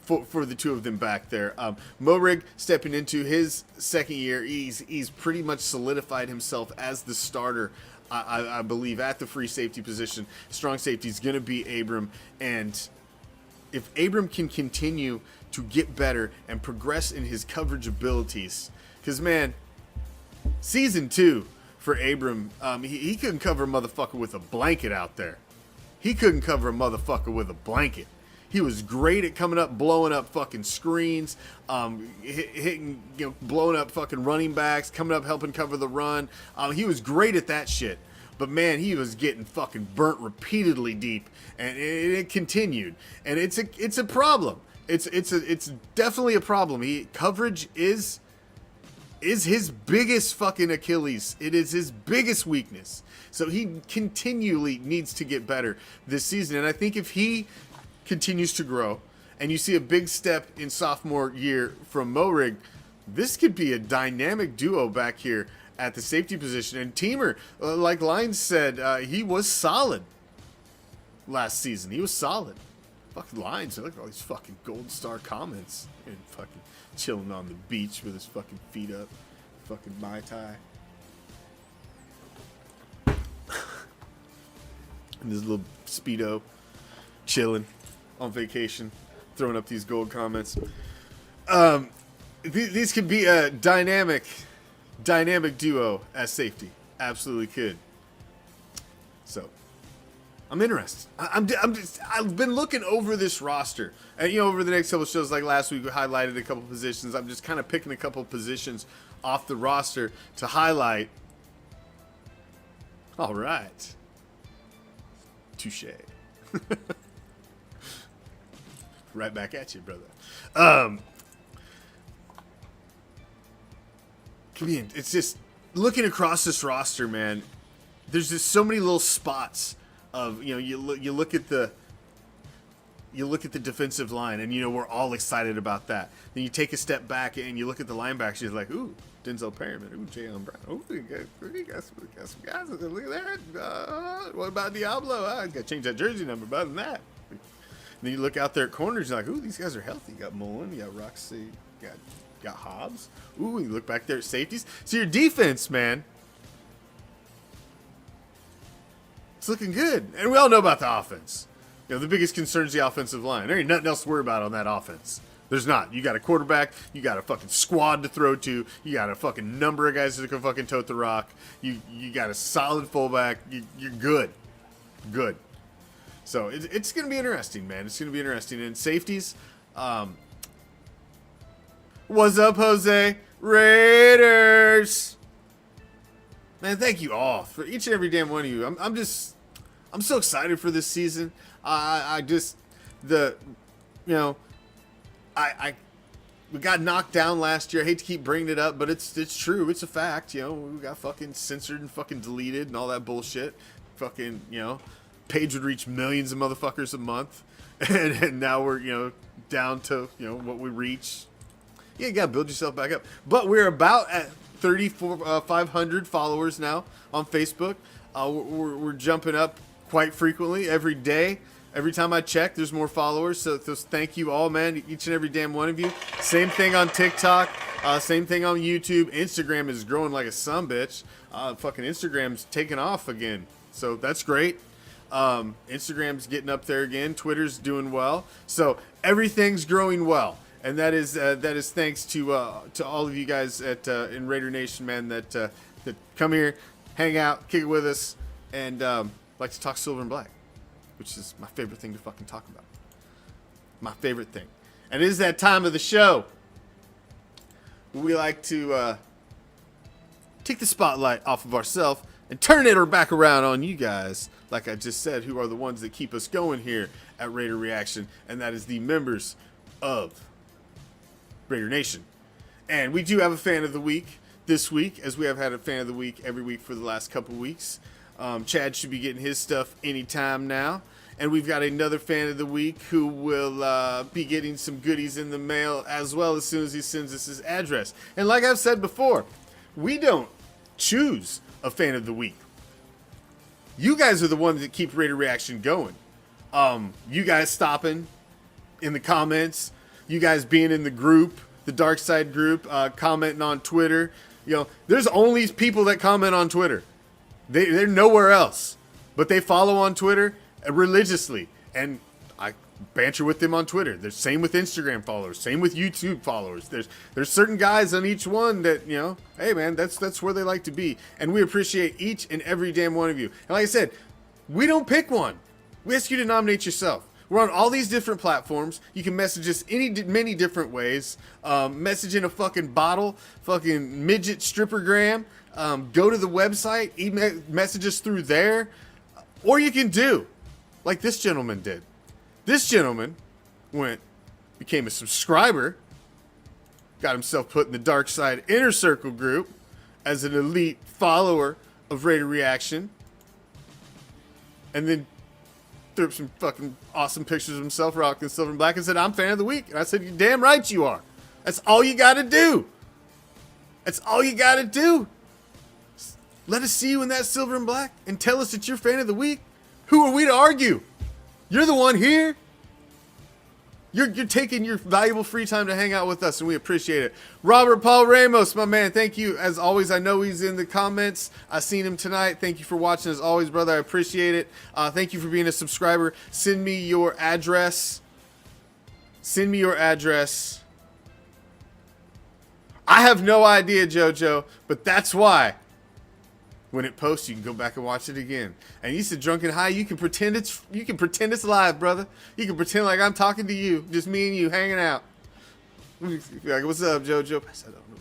for the two of them back there. Moehrig stepping into his second year. He's pretty much solidified himself as the starter, I believe, at the free safety position. Strong safety is going to be Abram. And if Abram can continue to get better and progress in his coverage abilities, because, man, season 2 for Abram, he couldn't cover a motherfucker with a blanket out there. He couldn't cover a motherfucker with a blanket. He was great at coming up, blowing up fucking screens, hitting, blowing up fucking running backs, coming up, helping cover the run. He was great at that shit. But man, he was getting fucking burnt repeatedly deep, and it continued. And it's a problem. It's definitely a problem. Coverage is his biggest fucking Achilles. It is his biggest weakness. So he continually needs to get better this season. And I think if he continues to grow, and you see a big step in sophomore year from Moehrig, this could be a dynamic duo back here at the safety position. And Teamer, like Lyons said, he was solid last season. He was solid. Fucking Lyons, look at all these fucking gold star comments. And fucking chilling on the beach with his fucking feet up. Fucking Mai Tai. And this little Speedo chilling on vacation, throwing up these gold comments. These could be a dynamic duo as safety. Absolutely could. So, I'm interested. I've been looking over this roster, and over the next couple of shows, like last week, we highlighted a couple positions. I'm just kind of picking a couple of positions off the roster to highlight. All right, touche. Right back at you, brother. It's just looking across this roster, man. There's just so many little spots of you look at the defensive line, and we're all excited about that. Then you take a step back and you look at the linebackers. You're like, ooh, Denzel Perryman, ooh, Jalen Brown, ooh, we got some guys. Look at that. What about Diablo? I got to change that jersey number. Better than that. And then you look out there at corners. You're like, ooh, these guys are healthy. You got Mullen, you got Roxy, you got Hobbs. Ooh, you look back there at safeties. So your defense, man, it's looking good. And we all know about the offense. The biggest concern is the offensive line. There ain't nothing else to worry about on that offense. There's not. You got a quarterback. You got a fucking squad to throw to. You got a fucking number of guys that can fucking tote the rock. You got a solid fullback. You're good. Good. So it's going to be interesting, man. It's going to be interesting. And safeties, what's up, Jose? Raiders. Man, thank you all for each and every damn one of you. I'm so excited for this season. We got knocked down last year. I hate to keep bringing it up, but it's true. It's a fact. We got fucking censored and fucking deleted and all that bullshit. Fucking, page would reach millions of motherfuckers a month, and now we're down to what we reach. You gotta build yourself back up. But we're about at 500 followers now on Facebook. We're jumping up quite frequently every day. Every time I check, there's more followers. So thank you all, man. Each and every damn one of you. Same thing on TikTok. Same thing on YouTube. Instagram is growing like a sumbitch. Fucking Instagram's taking off again. So that's great. Instagram's getting up there again. Twitter's doing well. So everything's growing well. And that is thanks to all of you guys in Raider Nation, man, that come here, hang out, kick it with us, and like to talk silver and black, which is my favorite thing to fucking talk about. My favorite thing. And it is that time of the show where we like to take the spotlight off of ourselves and turn it back around on you guys, like I just said, who are the ones that keep us going here at Raider Reaction, and that is the members of Raider Nation. And we do have a fan of the week this week, as we have had a fan of the week every week for the last couple weeks. Chad should be getting his stuff anytime now. And we've got another fan of the week who will be getting some goodies in the mail as well as soon as he sends us his address. And like I've said before, we don't choose a fan of the week. You guys are the ones that keep Raider Reaction going. You guys stopping in the comments, you guys being in the group, the Dark Side group, commenting on Twitter. There's only people that comment on Twitter. They're nowhere else, but they follow on Twitter religiously, and I banter with them on Twitter. There's same with Instagram followers, same with YouTube followers. There's certain guys on each one that hey man, that's where they like to be, and we appreciate each and every damn one of you. And like I said, we don't pick one. We ask you to nominate yourself. We're on all these different platforms. You can message us many different ways. Message in a fucking bottle, fucking midget strippergram. Go to the website, message us through there. Or you can do like this gentleman did. This gentleman became a subscriber, got himself put in the Dark Side Inner Circle group as an elite follower of Raider Reaction, and then threw up some fucking awesome pictures of himself rocking silver and black and said, I'm fan of the week. And I said, you're damn right you are. That's all you got to do. That's all you got to do. Let us see you in that silver and black and tell us that you're fan of the week. Who are we to argue? You're the one here. You're taking your valuable free time to hang out with us, and we appreciate it. Robert Paul Ramos, my man, thank you. As always, I know he's in the comments. I seen him tonight. Thank you for watching as always, brother. I appreciate it. Thank you for being a subscriber. Send me your address. Send me your address. I have no idea, JoJo, but that's why When it posts, you can go back and watch it again. And you said Drunken High, you can pretend it's live, brother. You can pretend like I'm talking to you, just me and you hanging out. Like, what's up, JoJo? I don't know.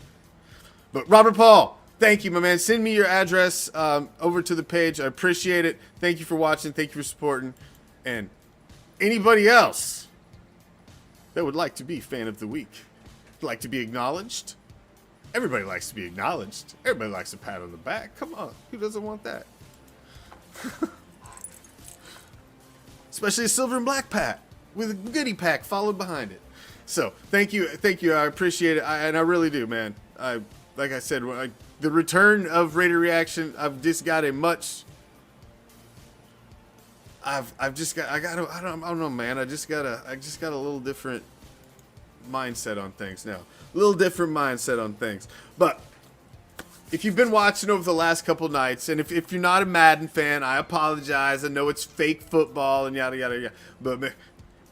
But Robert Paul, thank you, my man. Send me your address over to the page. I appreciate it. Thank you for watching. Thank you for supporting. And anybody else that would like to be fan of the week, like to be acknowledged. Everybody likes to be acknowledged. Everybody likes a pat on the back. Come on, who doesn't want that? Especially a silver and black pat with a goodie pack followed behind it. So thank you. I appreciate it, and I really do, man. Like I said, the return of Raider Reaction. I've just got a much. I don't know, man. I just got a little different mindset on things now. A little different mindset on things. But if you've been watching over the last couple nights, and if you're not a Madden fan, I apologize. I know it's fake football and yada yada yada. But man,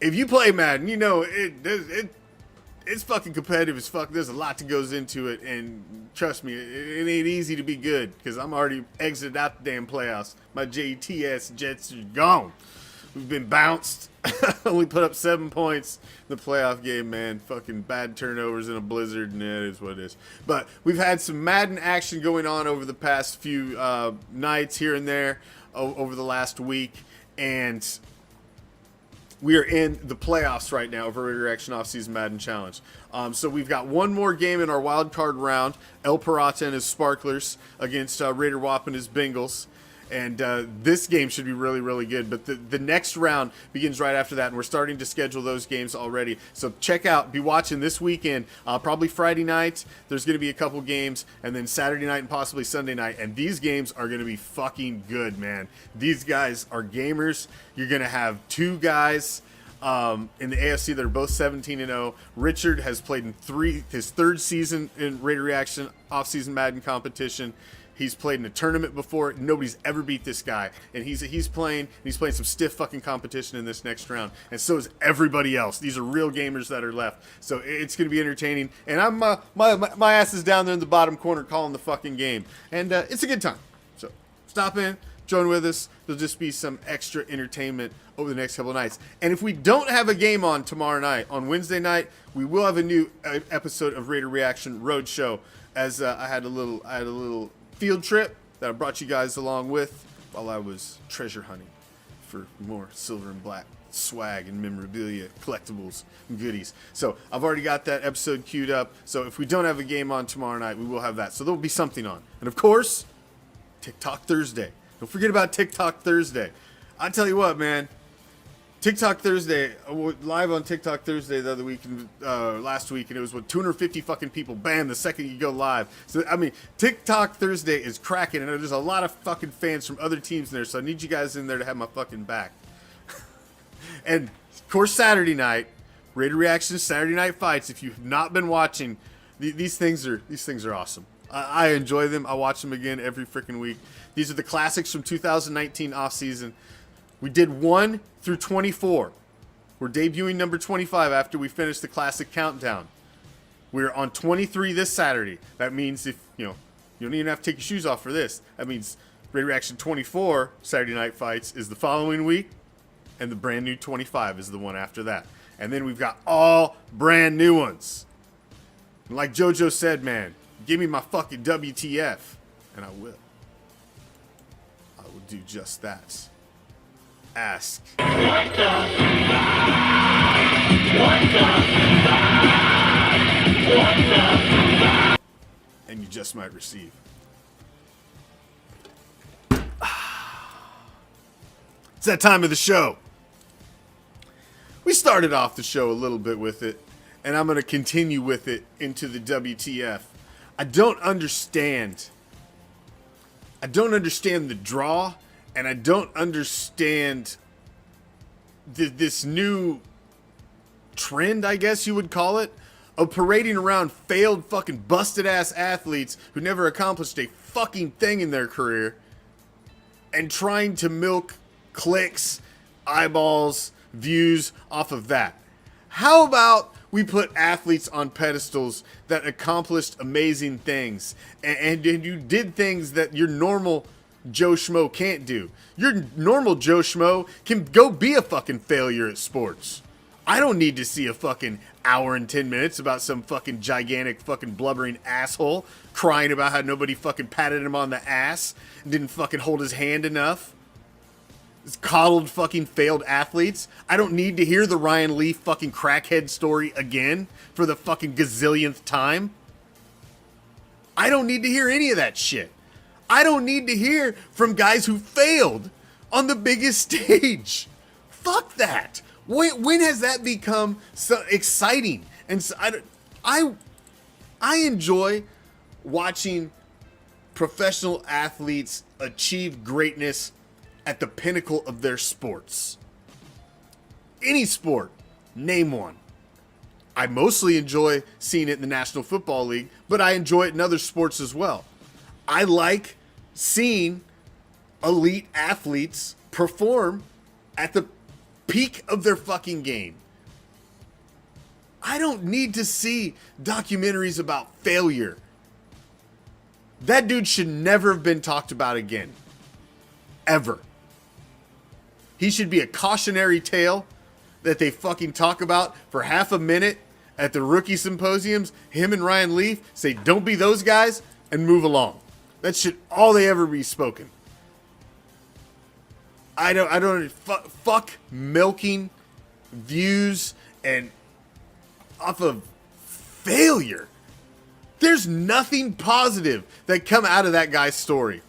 if you play Madden, you know it's fucking competitive as fuck. There's a lot that goes into it, and trust me, it ain't easy to be good because I'm already exited out the damn playoffs. My JTS Jets are gone. We've been bounced. Only put up 7 points in the playoff game, man. Fucking bad turnovers in a blizzard, and it is what it is. But we've had some Madden action going on over the past few nights here and there over the last week, and we are in the playoffs right now for Raider Action Offseason Madden Challenge. So we've got one more game in our wild card round. El Parata and his Sparklers against Raider Wap and his Bengals. And this game should be really, really good. But the next round begins right after that, and we're starting to schedule those games already. So check out, be watching this weekend, probably Friday night. There's going to be a couple games, and then Saturday night and possibly Sunday night. And these games are going to be fucking good, man. These guys are gamers. You're going to have two guys in the AFC that are both 17-0. Richard has played in his third season in Raider Reaction Offseason Madden competition. He's played in a tournament before. Nobody's ever beat this guy. And he's playing some stiff fucking competition in this next round. And so is everybody else. These are real gamers that are left. So it's going to be entertaining. And I'm my ass is down there in the bottom corner calling the fucking game. And it's a good time. So stop in, join with us. There'll just be some extra entertainment over the next couple of nights. And if we don't have a game on tomorrow night, on Wednesday night, we will have a new episode of Raider Reaction Roadshow. As I had a little field trip that I brought you guys along with while I was treasure hunting for more silver and black swag and memorabilia, collectibles, and goodies. So I've already got that episode queued up. So if we don't have a game on tomorrow night, we will have that. So there will be something on. And of course, TikTok Thursday. Don't forget about TikTok Thursday. I tell you what, man. TikTok Thursday, live on TikTok Thursday the other week, last week, and it was 250 fucking people. Bam, the second you go live. So I mean, TikTok Thursday is cracking, and there's a lot of fucking fans from other teams in there. So I need you guys in there to have my fucking back. And of course, Saturday night, Raider Reaction Saturday Night Fights. If you've not been watching, these things are awesome. I enjoy them. I watch them again every freaking week. These are the classics from 2019 off season. We did 1 through 24. We're debuting number 25 after we finish the classic countdown. We're on 23 this Saturday. That means if, you don't even have to take your shoes off for this. That means Raider Reaction 24 Saturday Night Fights is the following week, and the brand new 25 is the one after that. And then we've got all brand new ones. And like JoJo said, man, give me my fucking WTF, and I will. I will do just that. Ask. And you just might receive. It's that time of the show. We started off the show a little bit with it, and I'm going to continue with it into the WTF. I don't understand the draw. And I don't understand this new trend, I guess you would call it, of parading around failed fucking busted ass athletes who never accomplished a fucking thing in their career and trying to milk clicks, eyeballs, views off of that. How about We put athletes on pedestals that accomplished amazing things. And you did things that your normal Joe Schmo can't do. Your normal Joe Schmo can go be a fucking failure at sports. I don't need to see a fucking hour and 10 minutes about some fucking gigantic fucking blubbering asshole crying about how nobody fucking patted him on the ass and didn't fucking hold his hand enough. Coddled fucking failed athletes. I don't need to hear the Ryan Leaf fucking crackhead story again for the fucking gazillionth time. I don't need to hear any of that shit. I don't need to hear from guys who failed on the biggest stage. Fuck that. When has that become so exciting? And so I enjoy watching professional athletes achieve greatness at the pinnacle of their sports. Any sport, name one. I mostly enjoy seeing it in the National Football League, but I enjoy it in other sports as well. I like seeing elite athletes perform at the peak of their fucking game. I don't need to see documentaries about failure. That dude should never have been talked about again. Ever. He should be a cautionary tale that they fucking talk about for half a minute at the rookie symposiums. Him and Ryan Leaf say, don't be those guys, and move along. That should all they ever be spoken. Fuck milking views and off of failure. There's nothing positive that come out of that guy's story.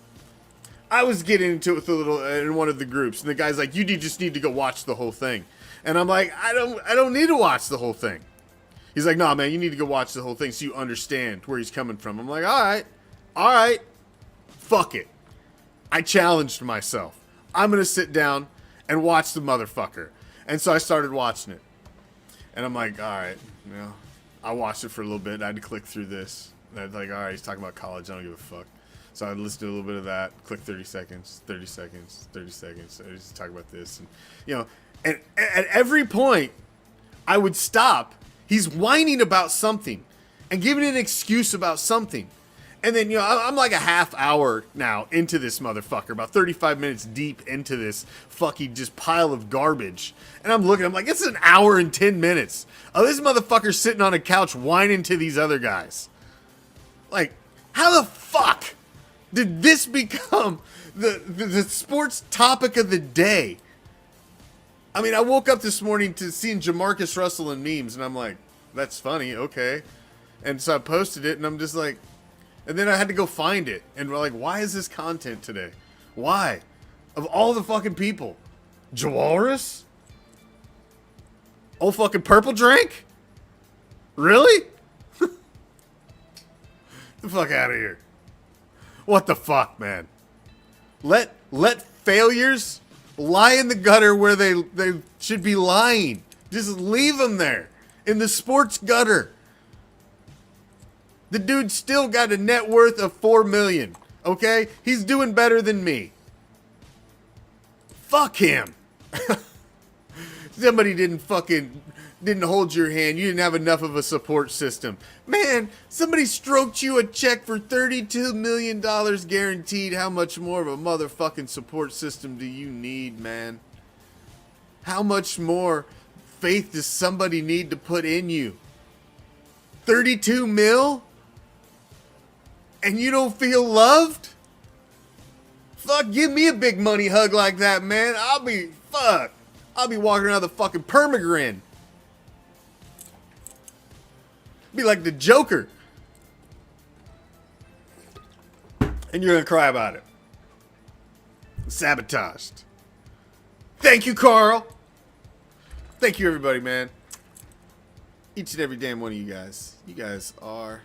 I was getting into it with a little in one of the groups, and the guy's like, just need to go watch the whole thing. And I'm like, I don't need to watch the whole thing. He's like, nah, man, you need to go watch the whole thing so you understand where he's coming from. I'm like, all right, fuck it. I challenged myself. I'm going to sit down and watch the motherfucker. And so I started watching it. And I'm like, all right, I watched it for a little bit. I had to click through this. And I was like, all right, he's talking about college. I don't give a fuck. So I listened to a little bit of that, click 30 seconds, 30 seconds, 30 seconds. So I just talk about this. And, and at every point, I would stop. He's whining about something and giving an excuse about something. And then, I'm like a half hour now into this motherfucker, about 35 minutes deep into this fucking just pile of garbage. And I'm like, it's an hour and 10 minutes. Oh, this motherfucker's sitting on a couch whining to these other guys. Like, how the fuck did this become the sports topic of the day? I mean, I woke up this morning to seeing Jamarcus Russell in memes, and I'm like, that's funny, okay. And so I posted it, and I'm just like, and then I had to go find it, and we're like, why is this content today? Why? Of all the fucking people. Jawaris? Old fucking purple drink? Really? The fuck out of here. What the fuck, man? Let failures lie in the gutter where they should be lying. Just leave them there. In the sports gutter. The dude still got a net worth of $4 million. Okay? He's doing better than me. Fuck him. Somebody didn't hold your hand. You didn't have enough of a support system. Man, somebody stroked you a check for $32 million guaranteed. How much more of a motherfucking support system do you need, man? How much more faith does somebody need to put in you? 32 mil? And you don't feel loved? Fuck, give me a big money hug like that, man. I'll be walking around the fucking permagrin. Be like the Joker. And you're gonna cry about it. Sabotaged. Thank you, Carl. Thank you, everybody, man. Each and every damn one of you guys. You guys are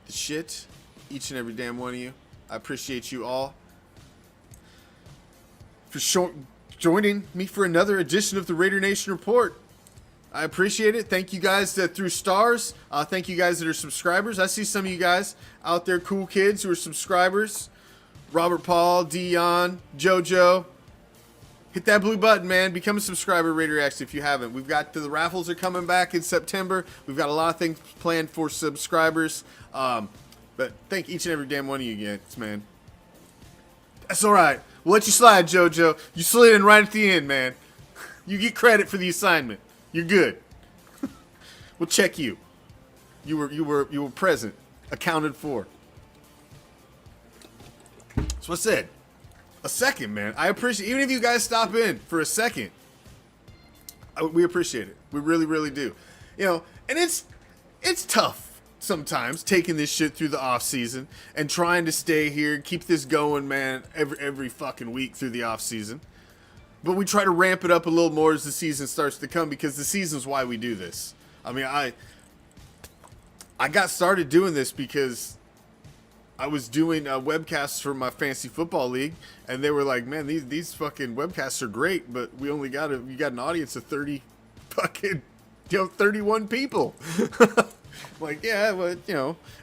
the shit. Each and every damn one of you. I appreciate you all for joining me for another edition of the Raider Nation Report. I appreciate it. Thank you guys that threw stars. Thank you guys that are subscribers. I see some of you guys out there, cool kids who are subscribers. Robert Paul, Dion, JoJo. hit that blue button, man. Become a subscriber, Raider Reaction, if you haven't. We've got the raffles are coming back in September. We've got a lot of things planned for subscribers. But thank each and every damn one of you again, man. That's all right. We'll let you slide, JoJo. You slid in right at the end, man. You get credit for the assignment. You're good. We'll check you. You were present, accounted for. So I said, a second, man. I appreciate, even if you guys stop in for a second, we appreciate it. We really, really do. You know, and it's tough sometimes taking this shit through the off season and trying to stay here and keep this going, man, every fucking week through the off season. But we try to ramp it up a little more as the season starts to come, because the season's why we do this. I mean, I got started doing this because I was doing webcasts for my fantasy football league, and they were like, "Man, these fucking webcasts are great, but we only got an audience of 30 fucking 31 people." Like, yeah, but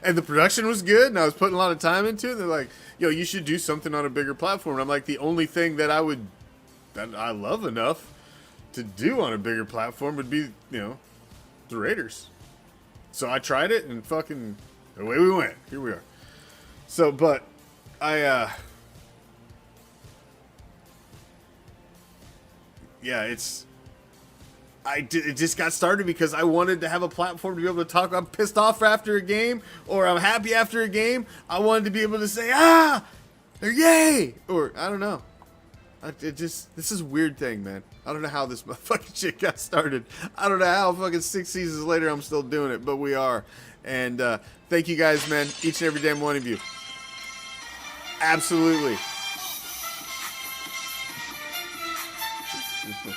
and the production was good, and I was putting a lot of time into it. And they're like, you should do something on a bigger platform. And I'm like, the only thing that I love enough to do on a bigger platform would be, the Raiders. So I tried it, and fucking away we went. Here we are. So, but it just got started because I wanted to have a platform to be able to talk. I'm pissed off after a game, or I'm happy after a game. I wanted to be able to say, or yay, or I don't know. This is a weird thing, man. I don't know how this motherfucking shit got started. I don't know how fucking 6 seasons later I'm still doing it, but we are. And thank you guys, man. Each and every damn one of you. Absolutely.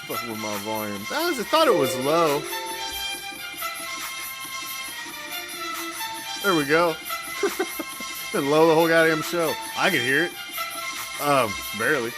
Fucking with my volume. I thought it was low. There we go. Been low the whole goddamn show. I can hear it. Barely.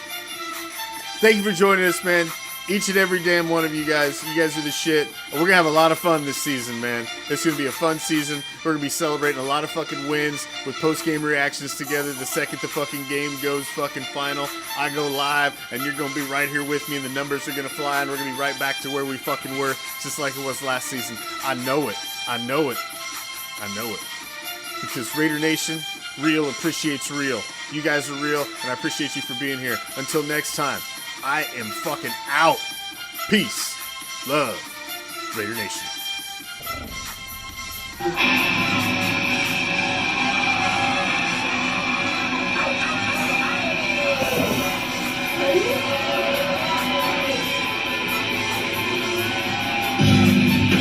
Thank you for joining us, man. Each and every damn one of you guys. You guys are the shit. And we're going to have a lot of fun this season, man. It's going to be a fun season. We're going to be celebrating a lot of fucking wins with post-game reactions together. The second the fucking game goes fucking final, I go live, and you're going to be right here with me, and the numbers are going to fly, and we're going to be right back to where we fucking were, just like it was last season. I know it. I know it. I know it. Because Raider Nation, real appreciates real. You guys are real, and I appreciate you for being here. Until next time. I am fucking out. Peace. Love. Raider Nation. Ready?